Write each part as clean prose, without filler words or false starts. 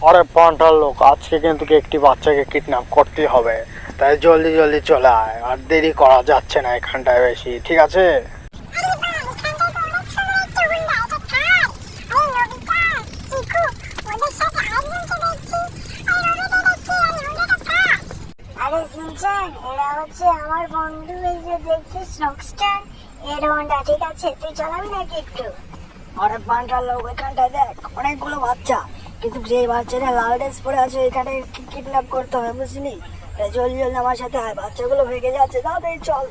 আরে পান্টার লোক, আজকে কিন্তু একটি বাচ্চাকে কিডন্যাপ করতে হবে, তাই জলদি জলদি চলে আয়, আর দেরি করা যাচ্ছে না এখানটায় বেশি, ঠিক আছে? আরে সিনচান, এরা হচ্ছে আমার বন্ধু, এই যে দেখছিস রকস্টার এর হোন্ডা, ঠিক আছে? তুই চালাবি নাকি একটু? আরে পান্টার লোক, এখানটায় দেখ অনেকগুলো বাচ্চা, কিন্তু যে বাচ্চাটা লাল ড্রেস পরে আছে এখানে কিডন্যাপ করতে হবে, বুঝলি? জলদি জলদি আমার সাথে আয়, বাচ্চাগুলো ভেগে যাচ্ছে, তাড়াতাড়ি চল।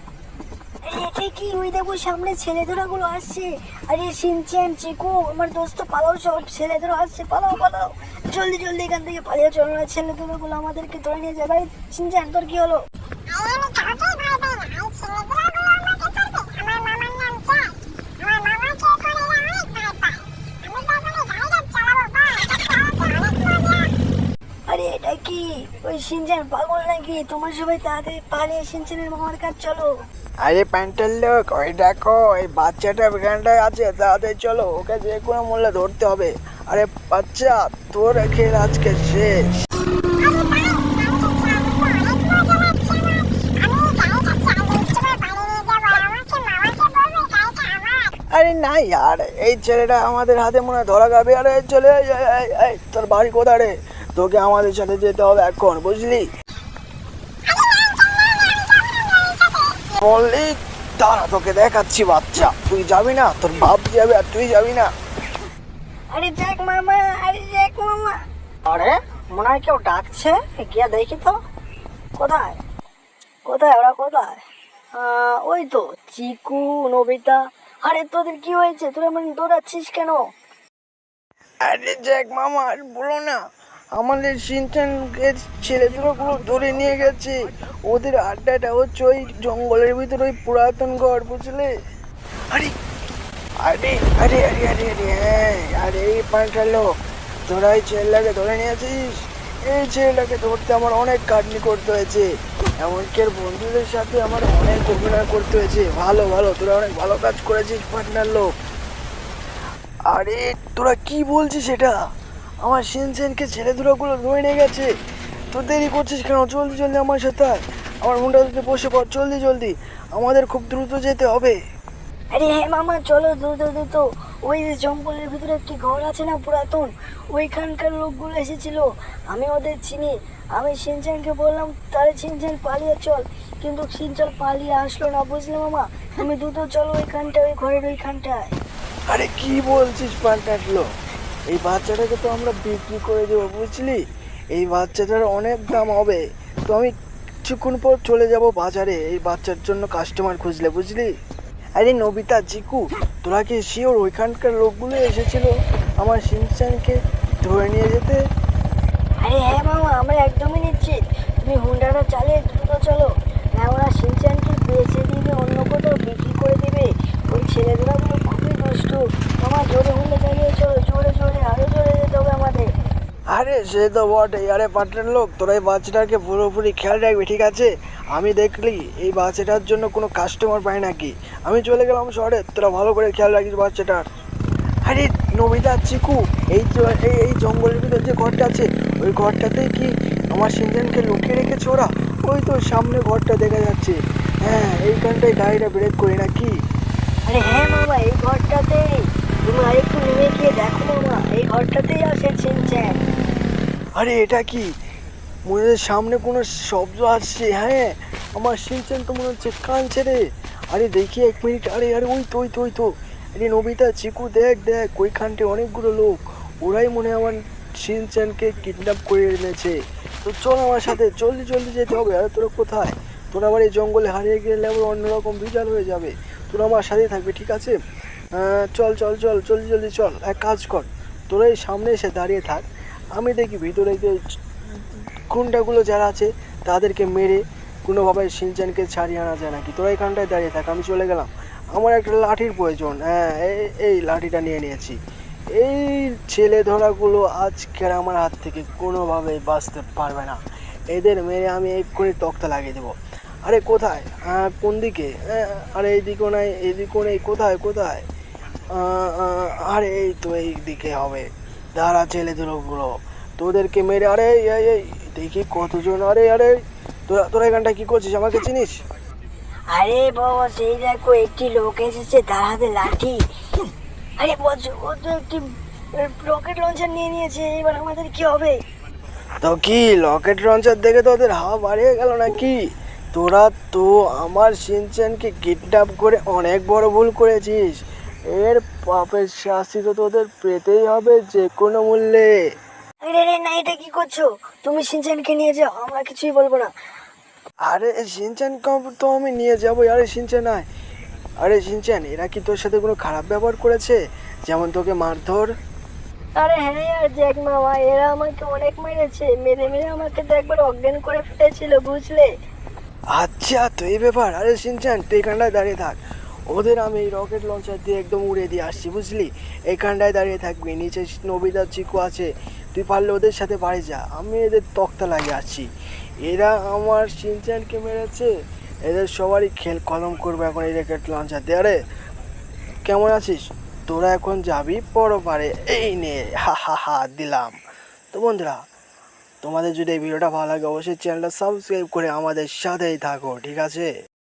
এটা কি? ওই দেখো সামনে ছেলেধরা গুলো আসছে। আরে সিনচেন, চিকু, আমার দোস্ত, পালাও, সব ছেলেধরা আসছে, পালাও পালাও, জলদি জলদি এখান থেকে পালিয়ে চলো না, ছেলেধরা গুলো আমাদেরকে ধরে নিয়ে যাবে। সিনচেন, তোর কি হলো? আরে এটা কি? ওই সিনচেন পাগল নাকি? তোমার সবাই তাড়াতাড়ি পালিয়ে সিনচেনের মামার কাছে চলো। আরে প্যান্টার লোক, ওই দেখো এই বাচ্চাটা এখানটায় আছে, তাড়াতাড়ি চলো, ওকে যে কোনো মূল্যে ধরতে হবে। আরে বাচ্চা, তোর খেল আজকে শেষ। আরে না ইয়ার, এই ছেলেটা আমাদের হাতে মনে হয় ধরা খাবে। আরে চলে তোর বাড়ি কোথায় রে? তোকে আমাদের সাথে যেতে হবে এখন, বুঝলি? বললি দাঁড়া, তোকে দেখাচ্ছি বাচ্চা, তুই যাবি না, তোর বাপ যাবে আর তুই যাবি না। আরে দেখ মামা, আরে দেখ মামা। আরে মনে হয় কেউ ডাকছে, গিয়ে দেখি তো। কোথায় কোথায় ওরা, কোথায়? ওই তো চিকু, নবিতা। আরে তোদের কি হয়েছে? তোরা মানে দৌড়াচ্ছিস কেন? আরে জ্যাক মামা, আর বলো না, আমাদের সিনচানকে ছেলেগুলো ধরে নিয়ে গেছে। ওদের আড্ডাটা হচ্ছে ওই জঙ্গলের ভিতরে, ওই পুরাতন ঘর, বুঝলে? আরে আরে আরে আরে আরে আরে হ্যাঁ, আরে এই পাঁচটা লোক, তোরা এই ছেলেটাকে ধরে নিয়েছিস। এই ছেলেটাকে ধরতে আমার অনেক খাটনি করতে হয়েছে, এমনকি এর বন্ধুদের সাথে আমার অনেক অভিনয় করতে হয়েছে। ভালো ভালো, তোরা অনেক ভালো কাজ করেছিস পার্টনার লোক। আরে তোরা কি বলছিস এটা? আমার সিনচেনকে ছেলেধুলাগুলো ধরে নিয়ে গেছে। তো দেরি করছিস কেন? জলদি জলদি আমার সাথে আয়, আমার হুন্ডাতে বসে পড়, জলদি জলদি, আমাদের খুব দ্রুত যেতে হবে। আরে হ্যাঁ মামা, চলো দ্রুত দ্রুত। ওই যে জঙ্গলের ভিতরে একটি ঘর আছে না পুরাতন, ওইখানকার লোকগুলো এসেছিল, আমি ওদের চিনি। আমি সিনচানকে বললাম তাহলে সিনচান পালিয়ে চল, কিন্তু সিনচান পালিয়ে আসলো না, বুঝলে মামা? তুমি দ্রুত চলো ওইখানটায়, ওই ঘরের ওইখানটায়। আরে কি বলছিস পাল্টাট লোক? এই বাচ্চাটাকে তো আমরা বিক্রি করে দেবো, বুঝলি? এই বাচ্চাটার অনেক দাম হবে। তো আমি কিছুক্ষণ পর চলে যাব বাজারে এই বাচ্চার জন্য কাস্টমার খুঁজলে, বুঝলি? আরে নবিতা, চিকু, তোরা কি শিওর ওইখানকার লোকগুলো এসেছিল আমার সিনচানকে ধরে নিয়ে যেতে? আরে হ্যাঁ মামা, আমরা একদমই নিশ্চিত। তুমি হুন্ডাটা চালিয়ে দ্রুত চলো, না ওরা সিনচানকে বেঁচে দিবে, অন্য কোথাও বিক্রি করে দিবে। ওই ছেলেগুলো খুবই দুষ্টু। মামা জোরে হুন্ডা চালিয়ে চলো, জোরে জোরে, আরো জোরে যেতে হবে আমাদের। আরে সে তো বটে। আরে পাটনার লোক, তোরা এই বাচ্চাটাকে পুরোপুরি খেয়াল রাখবি, ঠিক আছে? আমি দেখলি এই বাচ্চাটার জন্য কোনো কাস্টমার পাই নাকি, আমি চলে গেলাম শহরে, তোরা ভালো করে খেয়াল রাখিস বাচ্চাটার। আরে নবিতা, চিকু, এই এই জঙ্গলের ভিতরে যে ঘরটা আছে, ওই ঘরটাতেই কি আমার সিনচানকে লুকিয়ে রেখেছে ওরা? ওই তো সামনে ঘরটা দেখা যাচ্ছে। হ্যাঁ, এইখানটায় গাড়িটা ব্রেক করি নাকি? আরে হ্যাঁ মামা, এই ঘরটাতেই। তুমি আরেকটু নেমে গিয়ে দেখো মামা, এই ঘরটাতেই আছে সিনচান। আরে এটা কি? মনে হচ্ছে সামনে কোনো শব্দ আসছে। হ্যাঁ, আমার সিনচান তো মনে হচ্ছে কাঁদছে রে। আরে দেখি এক মিনিট, আরে আরে ওই তো ওই তো ওই তো। আরে নবিতা, চিকু, দেখ দেখ, ওইখানটায় অনেকগুলো লোক, ওরাই মনে হয় আমার সিনচানকে কিডন্যাপ করে এনেছে। তো চল আমার সাথে, জলদি জলদি যেতে হবে। আরে তোরা কোথায়? তোরা আবার এই জঙ্গলে হারিয়ে গেলে আবার অন্যরকম বিজাল হয়ে যাবে। তোরা আমার সাথে থাকবে, ঠিক আছে? চল চল চল, জলদি জলদি চল। এক কাজ কর, তোরা এই সামনে এসে দাঁড়িয়ে থাক, আমি দেখি ভিতরে যে গুন্ডাগুলো যারা আছে তাদেরকে মেরে কোনোভাবে সিনচানকে ছাড়িয়ে আনা যায় নাকি। তোরা এখানটায় দাঁড়িয়ে থাক, আমি চলে গেলাম। আমার একটা লাঠির প্রয়োজন। হ্যাঁ, এই লাঠিটা নিয়ে নিয়েছি। এই ছেলে ধরাগুলো আজকের আমার হাত থেকে কোনোভাবেই বাঁচতে পারবে না। এদের মেরে আমি এক্ষুনি তক্তা লাগিয়ে দেবো। আরে কোথায়? কোন দিকে? আরে এইদিকেও নাই, এইদিকেও নেই, কোথায় কোথায়? আরে এই তো এই দিকে হবে। দাঁড়া ছেলে ধরোগুলো, তোদেরকে মেরে আরে এই এই দেখি কতজন, আরে আরে তোরা তোরা এখানটা কি করছিস, আমাকে চিনিস? আরে বাবা সেই দেখো একটি লোক এসেছে, তার হাতে লাঠি। আরে বস, ও তো একটি রকেট লঞ্চার নিয়ে নিয়েছে, এবার আমাদের কি হবে? তো কি লকেট লঞ্চার দেখে তোদের হাওয়া বাড়িয়ে গেল নাকি? তোরা তো আমার শিনচ্যানকে কিডন্যাপ করে অনেক বড় ভুল করেছিস। এর পাপের শাস্তি তো তোদের পেতেই হবে যে কোনো মূল্যে। আরে রে না, এটা কি করছো? তুমি শিনচানকে নিয়ে যাও, আমরা কিছুই বলবো না। আরে শিনচ্যান তো আমি নিয়ে যাবো। আরে শিনচ্যান আয়। আরে শিনচ্যান, এরা কি তোর সাথে কোনো খারাপ ব্যবহার করেছে, যেমন তোকে মারধর? আরে হ্যাঁ আর জ্যাক মামা, এরা আমাকে অনেক মেরেছে, মেরে মেরে আমাকে তো একবার অজ্ঞান করে ফেলেছিল, বুঝলে? আচ্ছা তো এই ব্যাপার। আরে শিনচ্যান তুই এখানটায় দাঁড়িয়ে থাক, ওদের আমি এই রকেট লঞ্চার দিয়ে একদম উড়ে দিয়ে আসছি, বুঝলি? এখানটায় দাঁড়িয়ে থাকবি, নিচে নবিতা চিকু আছে, তুই পারলে ওদের সাথে বাড়ি যা, আমি এদের তক্তা লাগিয়ে আসছি। এরা আমার শিনচ্যানকে মেরেছে, এদের সবারই খেল কলম করবে এখন এই রকেট লঞ্চার দিয়ে। আরে কেমন আছিস? তোরা এখন যাবি পরপারে, এই নে, হা হা হা দিলাম। তো বন্ধুরা, তোমাদের যদি এই ভিডিওটা ভালো লাগে অবশ্যই চ্যানেলটা সাবস্ক্রাইব করে আমাদের সাথেই থাকো, ঠিক আছে?